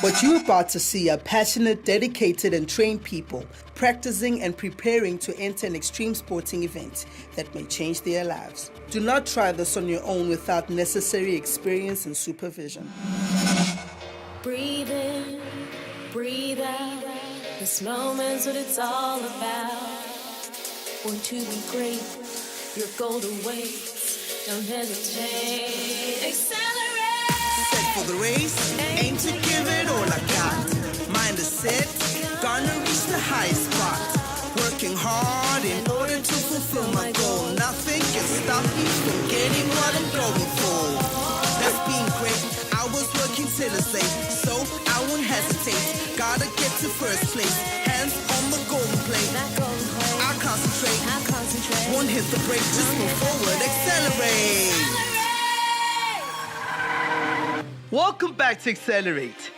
What you're about to see are passionate, dedicated, and trained people practicing and preparing to enter an extreme sporting event that may change their lives. Do not try this on your own without necessary experience and supervision. Breathe in, breathe out. This moment's what it's all about. Born to be great, your goal awaits. Don't hesitate, accelerate. Set for the race, aim to give it all I got. Mind is set, gonna reach the highest spot. Working hard in order to fulfill my goal. Nothing can stop me from getting what I'm going for. That's being great, I was working till it's late, so I won't hesitate. Gotta get to first place, hands on the golden plate. I'll concentrate, won't hit the brake, just move forward, accelerate. Welcome back to Accelerate.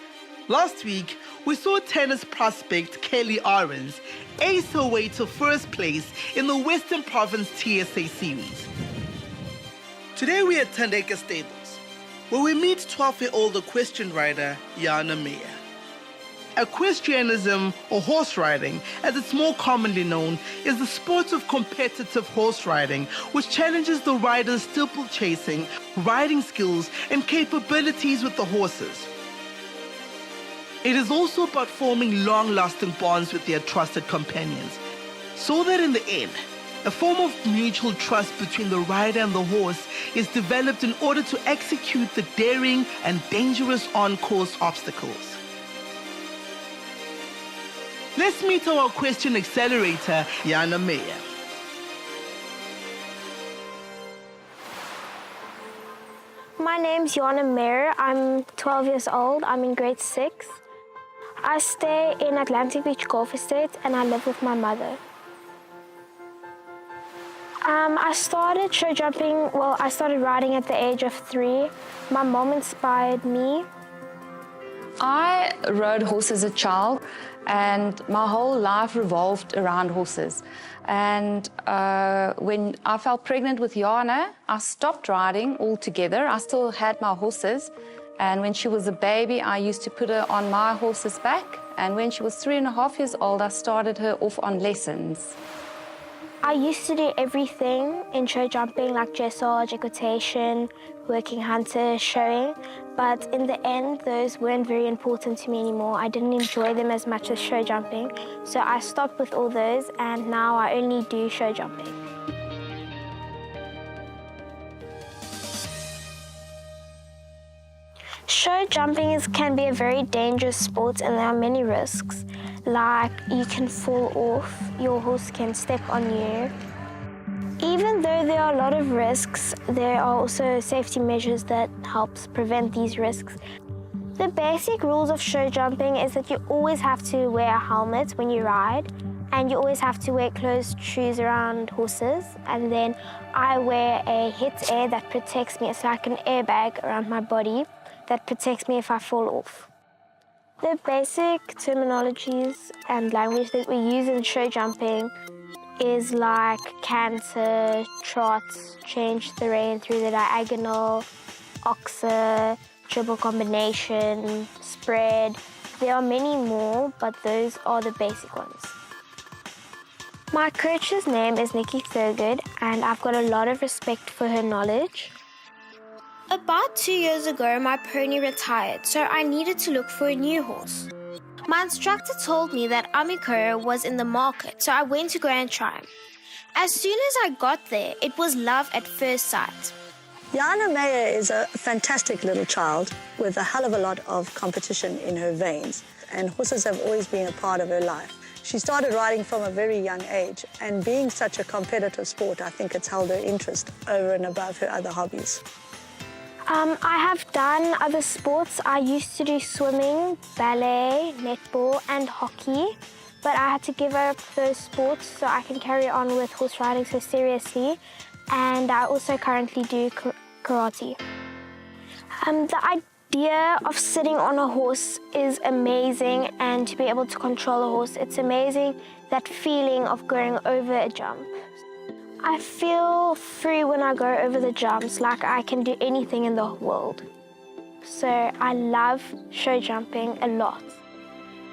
Last week, we saw tennis prospect Kelly Ahrens ace her way to first place in the Western Province TSA Series. Today we at Tandeka Stables, where we meet 12-year-old equestrian rider Yana Meyer. Equestrianism, or horse riding, as it's more commonly known, is the sport of competitive horse riding, which challenges the rider's steeplechasing, riding skills, and capabilities with the horses. It is also about forming long-lasting bonds with their trusted companions, so that in the end, a form of mutual trust between the rider and the horse is developed in order to execute the daring and dangerous on-course obstacles. Let's meet our equestrian accelerator, Yana Meyer. My name's Yana Meyer. I'm 12 years old. I'm in grade 6. I stay in Atlantic Beach Golf Estate and I live with my mother. I started show jumping, I started riding at the age of 3. My mom inspired me. I rode horses as a child, and my whole life revolved around horses. And when I fell pregnant with Yana, I stopped riding altogether. I still had my horses, and when she was a baby, I used to put her on my horse's back. And when she was 3.5 years old, I started her off on lessons. I used to do everything in show jumping, like dressage, equitation, working hunter, showing, but in the end, those weren't very important to me anymore. I didn't enjoy them as much as show jumping, so I stopped with all those, and now I only do show jumping. Show jumping can be a very dangerous sport, and there are many risks. Like you can fall off, your horse can step on you. Even though there are a lot of risks, there are also safety measures that helps prevent these risks. The basic rules of show jumping is that you always have to wear a helmet when you ride, and you always have to wear closed shoes around horses. And then I wear a hit air that protects me. It's like an airbag around my body that protects me if I fall off. The basic terminologies and language that we use in show jumping is like canter, trot, change the rein through the diagonal, oxer, triple combination, spread. There are many more, but those are the basic ones. My coach's name is Nikki Thurgood, and I've got a lot of respect for her knowledge. About 2 years ago, my pony retired, so I needed to look for a new horse. My instructor told me that Amikura was in the market, so I went to go and try him. As soon as I got there, it was love at first sight. Yana Meyer is a fantastic little child with a hell of a lot of competition in her veins, and horses have always been a part of her life. She started riding from a very young age, and being such a competitive sport, I think it's held her interest over and above her other hobbies. I have done other sports. I used to do swimming, ballet, netball, and hockey, but I had to give up those sports so I can carry on with horse riding so seriously, and I also currently do karate. The idea of sitting on a horse is amazing, and to be able to control a horse, it's amazing, that feeling of going over a jump. I feel free when I go over the jumps, like I can do anything in the world. so I love show jumping a lot.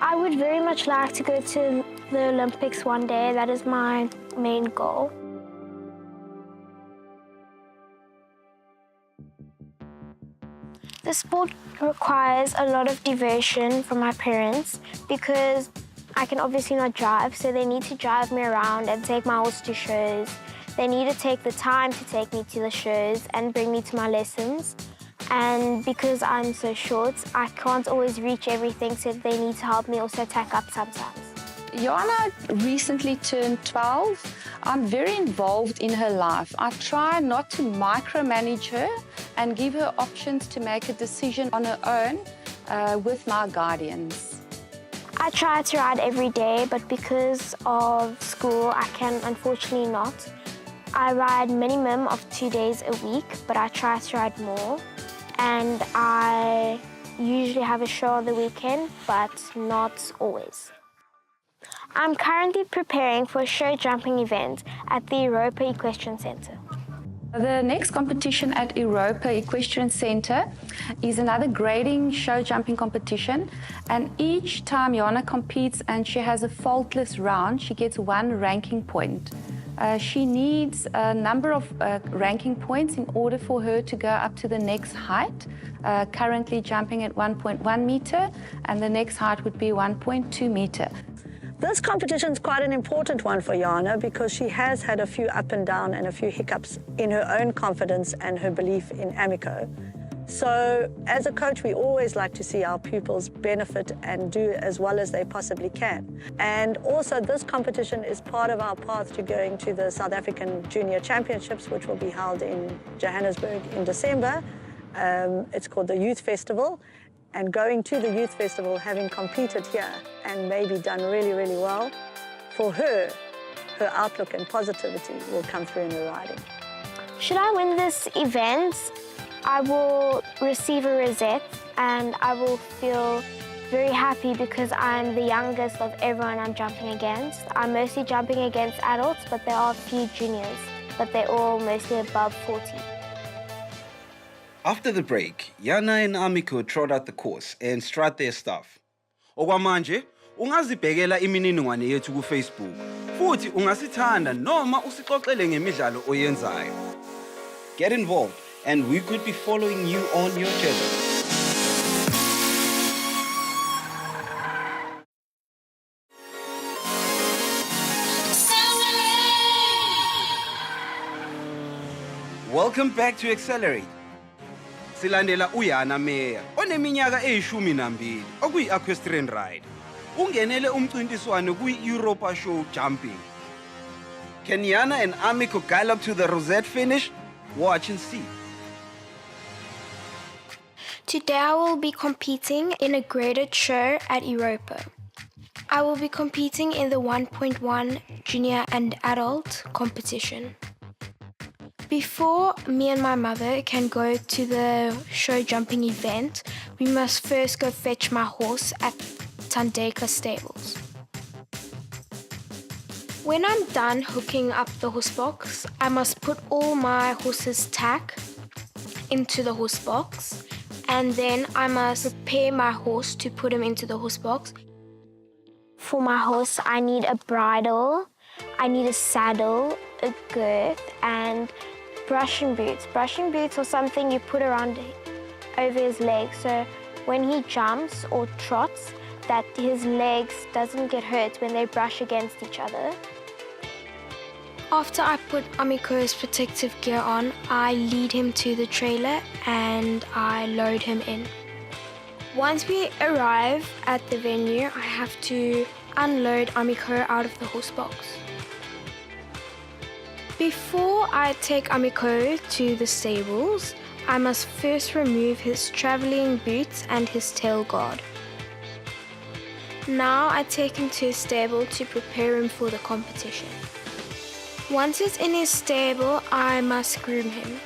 I would very much like to go to the Olympics one day. That is my main goal. The sport requires a lot of devotion from my parents because I can obviously not drive, so they need to drive me around and take my horse to shows. They need to take the time to take me to the shows and bring me to my lessons. And because I'm so short, I can't always reach everything, so they need to help me also tack up sometimes. Joanna recently turned 12. I'm very involved in her life. I try not to micromanage her and give her options to make a decision on her own with my guardians. I try to ride every day, but because of school, I can unfortunately not. I ride minimum of 2 days a week, but I try to ride more. And I usually have a show on the weekend, but not always. I'm currently preparing for a show jumping event at the Europa Equestrian Centre. The next competition at Europa Equestrian Centre is another grading show jumping competition, and each time Joanna competes and she has a faultless round, she gets 1 ranking point. She needs a number of ranking points in order for her to go up to the next height, currently jumping at 1.1 meter, and the next height would be 1.2 meter. This competition is quite an important one for Jana because she has had a few up and down and a few hiccups in her own confidence and her belief in Amico. So as a coach, we always like to see our pupils benefit and do as well as they possibly can. And also this competition is part of our path to going to the South African Junior Championships, which will be held in Johannesburg in December. It's called the Youth Festival. And going to the Youth Festival, having competed here and maybe done really, really well, for her, her outlook and positivity will come through in her riding. Should I win this event, I will receive a rosette and I will feel very happy because I'm the youngest of everyone I'm jumping against. I'm mostly jumping against adults, but there are a few juniors, but they're all mostly above 40. After the break, Yana and Amico trot out the course and strut their stuff. Okwamanje, ungazibhekela imininingwane yethu ku Facebook. Futhi ungasithanda noma usixoxele ngemidlalo oyenzayo. Get involved and we could be following you on your journey. Welcome back to Accelerate. Silandela uYana Meya oneminyaka e12 okuyi-equestrian ride. Ungenele umcintiswano kwi-Europa show jumping. Can Yana and Amico gallop to the rosette finish? Watch and see. Today I will be competing in a graded show at Europa. I will be competing in the 1.1 junior and adult competition. Before me and my mother can go to the show jumping event, we must first go fetch my horse at Tandeka stables. When I'm done hooking up the horse box, I must put all my horse's tack into the horse box, and then I must prepare my horse to put him into the horse box. For my horse, I need a bridle, I need a saddle, a girth, and brushing boots. Brushing boots are something you put around over his legs, so when he jumps or trots, that his legs doesn't get hurt when they brush against each other. After I put Amico's protective gear on, I lead him to the trailer and I load him in. Once we arrive at the venue, I have to unload Amico out of the horse box. Before I take Amico to the stables, I must first remove his travelling boots and his tail guard. Now I take him to his stable to prepare him for the competition. Once he's in his stable, I must groom him.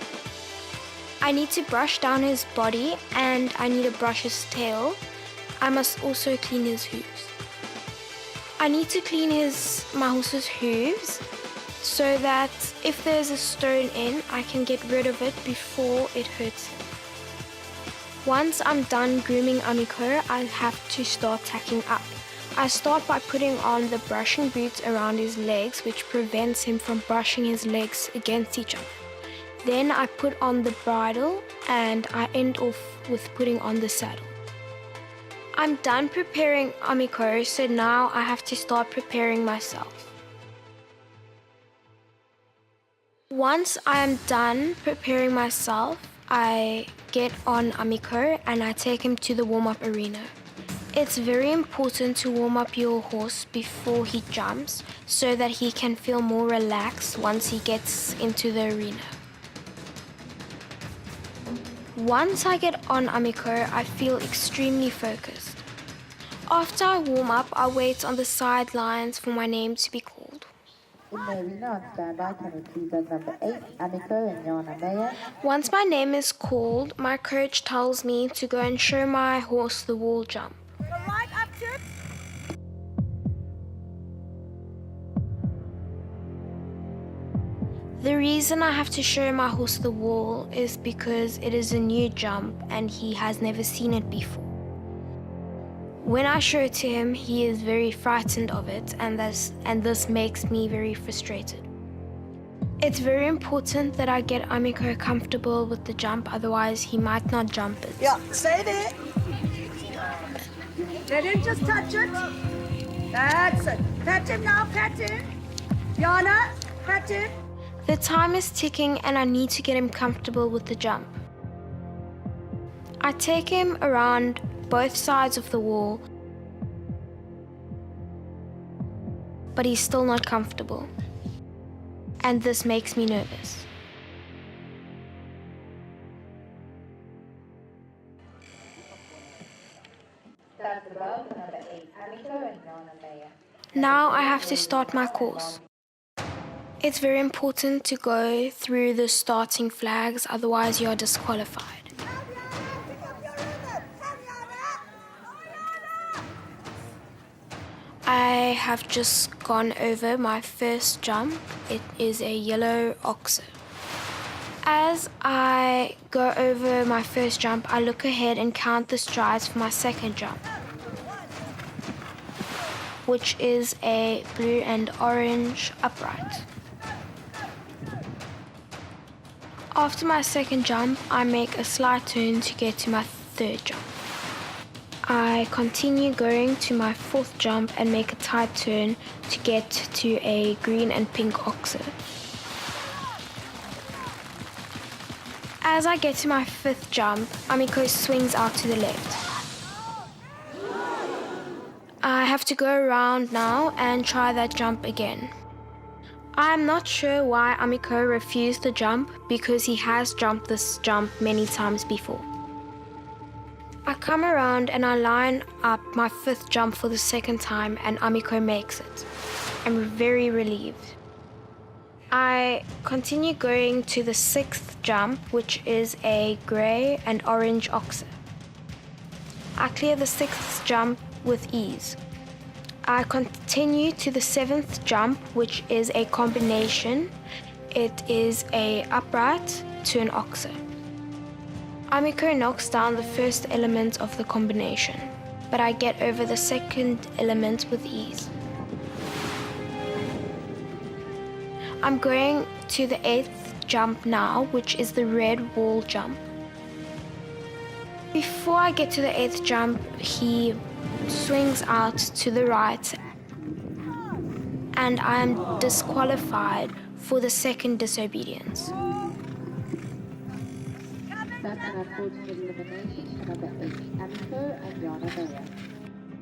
I need to brush down his body and I need to brush his tail. I must also clean his hooves. I need to clean my horse's hooves so that if there's a stone in, I can get rid of it before it hurts him. Once I'm done grooming Amiko, I have to start tacking up. I start by putting on the brushing boots around his legs, which prevents him from brushing his legs against each other. Then I put on the bridle and I end off with putting on the saddle. I'm done preparing Amiko, so now I have to start preparing myself. Once I am done preparing myself, I get on Amiko and I take him to the warm-up arena. It's very important to warm up your horse before he jumps so that he can feel more relaxed once he gets into the arena. Once I get on Amiko, I feel extremely focused. After I warm up, I wait on the sidelines for my name to be called. In the arena on standby, can we please have number 8, Amiko and Yana Meyer? Once my name is called, my coach tells me to go and show my horse the wall jump. Right up to it. The reason I have to show my horse the wall is because it is a new jump and he has never seen it before. When I show it to him, he is very frightened of it, and this makes me very frustrated. It's very important that I get Amiko comfortable with the jump, otherwise he might not jump it. Yeah, stay there. Let him just touch it. That's it. Pat him now, pat him. Yana, pat him. The time is ticking and I need to get him comfortable with the jump. I take him around both sides of the wall, but he's still not comfortable, and this makes me nervous. That's above number 8, Amiko and Yana Meyer. Now I have to start my course. It's very important to go through the starting flags, otherwise you are disqualified. I have just gone over my first jump. It is a yellow oxer. As I go over my first jump, I look ahead and count the strides for my second jump, which is a blue and orange upright. After my second jump, I make a slight turn to get to my third jump. I continue going to my fourth jump and make a tight turn to get to a green and pink oxer. As I get to my fifth jump, Amiko swings out to the left. I have to go around now and try that jump again. I'm not sure why Amiko refused the jump because he has jumped this jump many times before. I come around and I line up my fifth jump for the second time and Amiko makes it. I'm very relieved. I continue going to the sixth jump, which is a grey and orange oxer. I clear the sixth jump with ease. I continue to the seventh jump, which is a combination. It is a upright to an oxer. Amiko knocks down the first element of the combination, but I get over the second element with ease. I'm going to the eighth jump now, which is the red wall jump. Before I get to the eighth jump, he swings out to the right, and I am disqualified for the second disobedience. That's an unfortunate elimination for number 8, Amiko and Yana Meyer.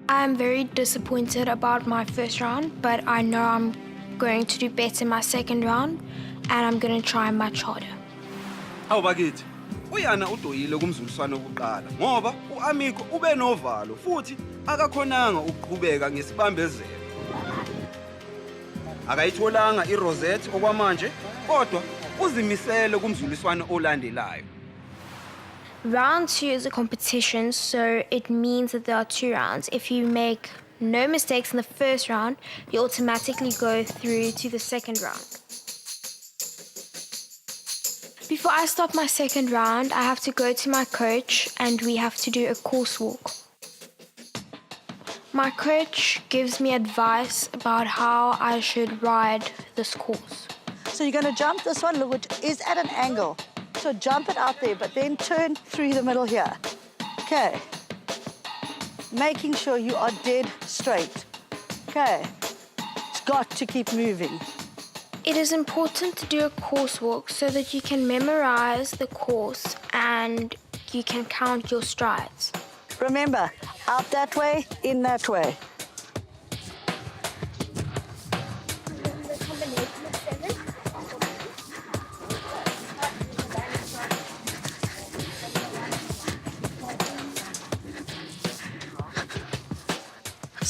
I am very disappointed about my first round, but I know I'm going to do better in my second round, and I'm going to try much harder. Hawu bakithi, uYana udoyile kumzuliswano wokuqala ngoba uAmiko ube novalo futhi akakhonanga ukuqhubeka ngesibambezelo. Akayitholanga iRosette okwamanje, kodwa uzimisele kumzuliswano olandelayo. Round 2 is a competition, so it means that there are 2 rounds. If you make no mistakes in the first round, you automatically go through to the second round. Before I start my second round, I have to go to my coach and we have to do a course walk. My coach gives me advice about how I should ride this course. So you're going to jump this one, which is at an angle. So jump it out there, but then turn through the middle here. Okay. Making sure you are dead straight. Okay. It's got to keep moving. It is important to do a course walk so that you can memorize the course and you can count your strides. Remember, out that way, in that way.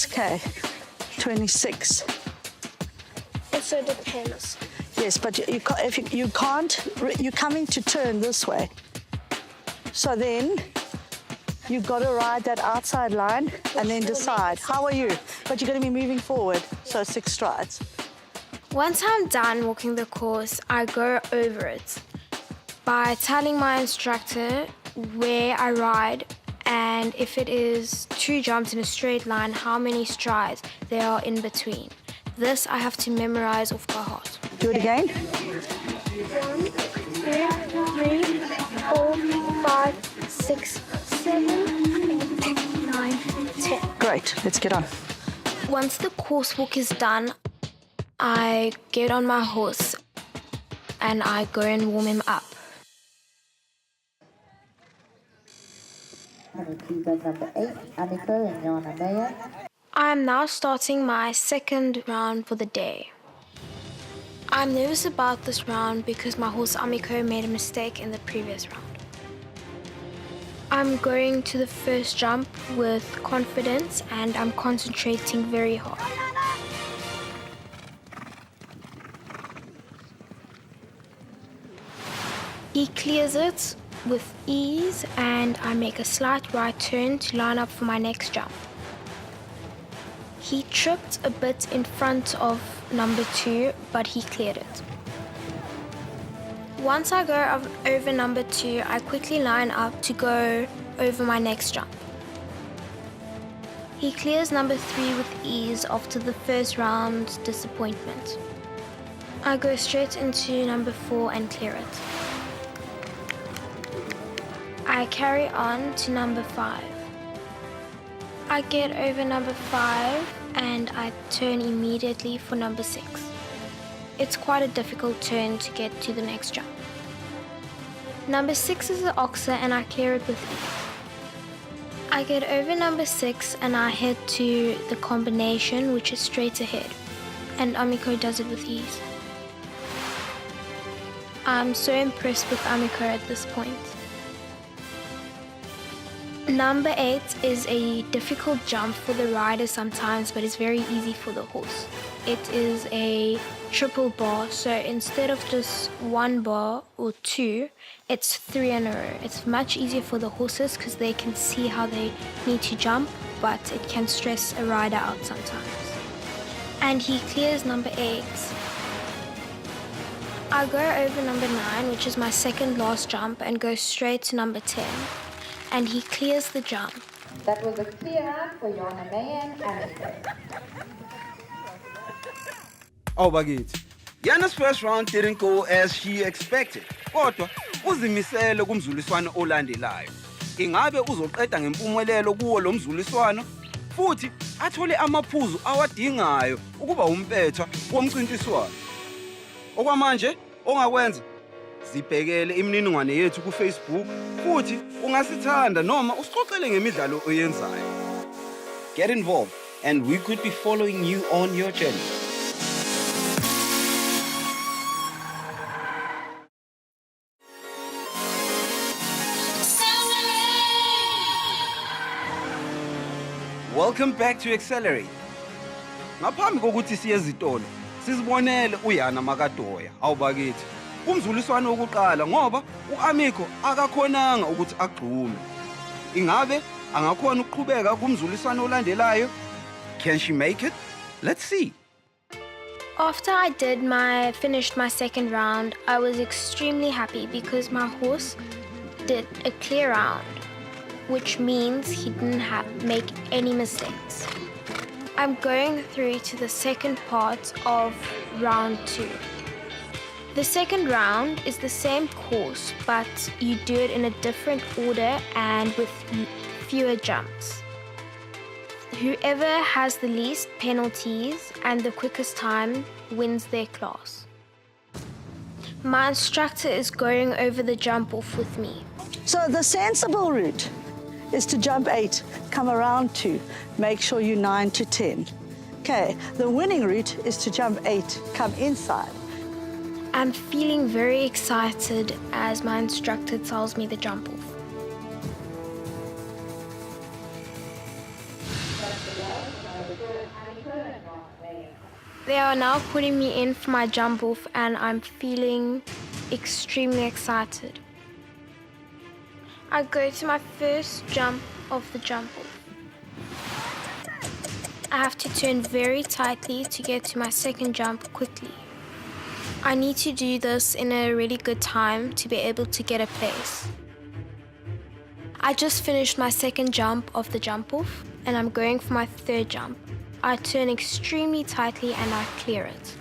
Okay, 26. It so depends. Yes, but you can't, you're coming to turn this way. So then you've got to ride that outside line and then decide, how are you? But you're going to be moving forward, so 6 strides. Once I'm done walking the course, I go over it by telling my instructor where I ride and if it is 2 jumps in a straight line, how many strides there are in between. This I have to memorize off by heart. Do it again. 1, 2, 3, 4, 5, 6, 7, 8, 9, 10. Great, let's get on. Once the course walk is done, I get on my horse and I go and warm him up. Number 8, Amiko and Yana Meyer. I am now starting my second round for the day. I'm nervous about this round because my horse Amiko made a mistake in the previous round. I'm going to the first jump with confidence and I'm concentrating very hard. He clears it with ease and I make a slight right turn to line up for my next jump. He tripped a bit in front of number 2, but he cleared it. Once I go over number 2, I quickly line up to go over my next jump. He clears number 3 with ease after the first round disappointment. I go straight into number 4 and clear it. I carry on to number 5. I get over number 5 and I turn immediately for number 6. It's quite a difficult turn to get to the next jump. Number 6 is the oxer and I clear it with ease. I get over number 6 and I head to the combination, which is straight ahead, and Amiko does it with ease. I'm so impressed with Amiko at this point. Number 8 is a difficult jump for the rider sometimes, but it's very easy for the horse. It is a triple bar, so instead of just 1 bar or 2, it's 3 in a row. It's much easier for the horses because they can see how they need to jump, but it can stress a rider out sometimes. And he clears number 8. I go over number 9, which is my second last jump, and go straight to number 10. And he clears the jump. That was a clear for Yana Meyer and Amiko. Oh, bakithi. Yana's first round didn't go as she expected. Kodwa uzimisele kumzuliswano olandelayo. Ingabe uzoqeda ngempumelelo kuwo lo mzuliswano futhi athole amaphuzu awadingayo ukuba umpetha womcintiswano. Okwamanje ongakwenza sibhekele imininingwane yethu ku Facebook futhi ungasithanda noma usixoxele ngemidlalo oyenzayo. Get involved and we could be following you on your journey. Welcome back to Accelerate. Ngaphambi kokuthi siye ezitolo, sizibonele uYana Makadoya. Awubakithi. Umzuliswano wokuqala ngoba uAmiko akakhonanga ukuthi agqume. Ingabe angakhona ukuqhubeka kumzuliswano olandelayo? Can she make it? Let's see. After I finished my second round, I was extremely happy because my horse did a clear round, which means he didn't make any mistakes. I'm going through to the second part of round 2. The second round is the same course, but you do it in a different order and with fewer jumps. Whoever has the least penalties and the quickest time wins their class. My instructor is going over the jump off with me. So the sensible route is to jump 8, come around 2, make sure you're 9 to 10. Okay, the winning route is to jump 8, come inside. I'm feeling very excited as my instructor tells me the jump off. They are now putting me in for my jump off and I'm feeling extremely excited. I go to my first jump of the jump off. I have to turn very tightly to get to my second jump quickly. I need to do this in a really good time to be able to get a place. I just finished my second jump of the jump off and I'm going for my third jump. I turn extremely tightly and I clear it.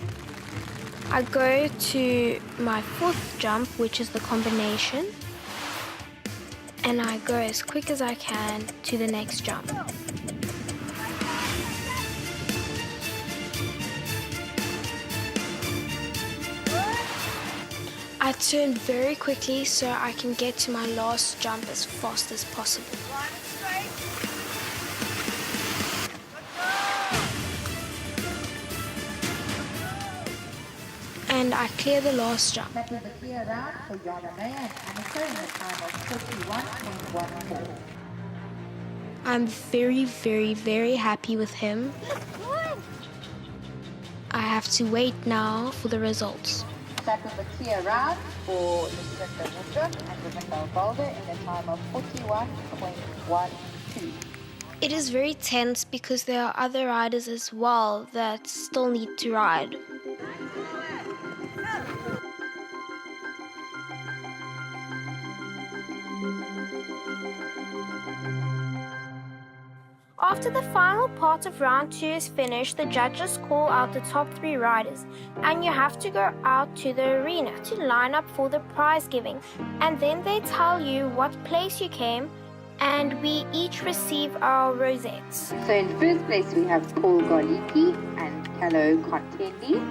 I go to my fourth jump, which is the combination, and I go as quick as I can to the next jump. I turn very quickly so I can get to my last jump as fast as possible. And I clear the last jump. That was a clear round for Yana May and Annika in a time of 41.14. I'm very, very, very happy with him. I have to wait now for the results. That was a clear round for Lucinda Woodruff and Rebecca Balder in a time of 41.12. It is very tense because there are other riders as well that still need to ride. After the final part of round 2 is finished, the judges call out the top 3 riders and you have to go out to the arena to line up for the prize giving, and then they tell you what place you came and we each receive our rosettes. So in first place we have Paul Goliki and Callow Contendi.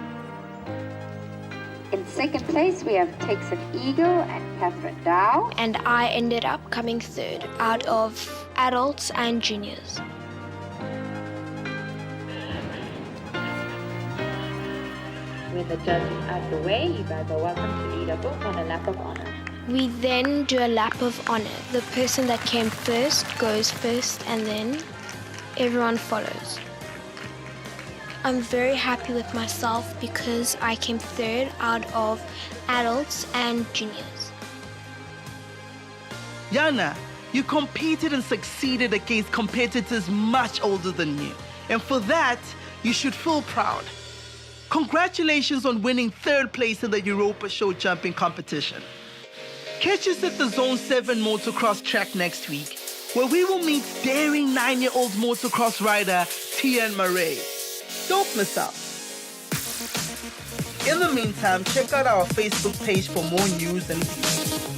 In second place we have Texan Eagle and Catherine Dow. And I ended up coming third out of adults and juniors. With the judges out the way, you guys are welcome to lead a book on a lap of honor. We then do a lap of honor. The person that came first goes first and then everyone follows. I'm very happy with myself because I came third out of adults and juniors. Yana, you competed and succeeded against competitors much older than you. And for that, you should feel proud. Congratulations on winning 3rd place in the Europa show jumping competition. Catch us at the Zone 7 motocross track next week, where we will meet daring 9-year-old motocross rider Tian Murray. Don't miss out. In the meantime, check out our Facebook page for more news and views.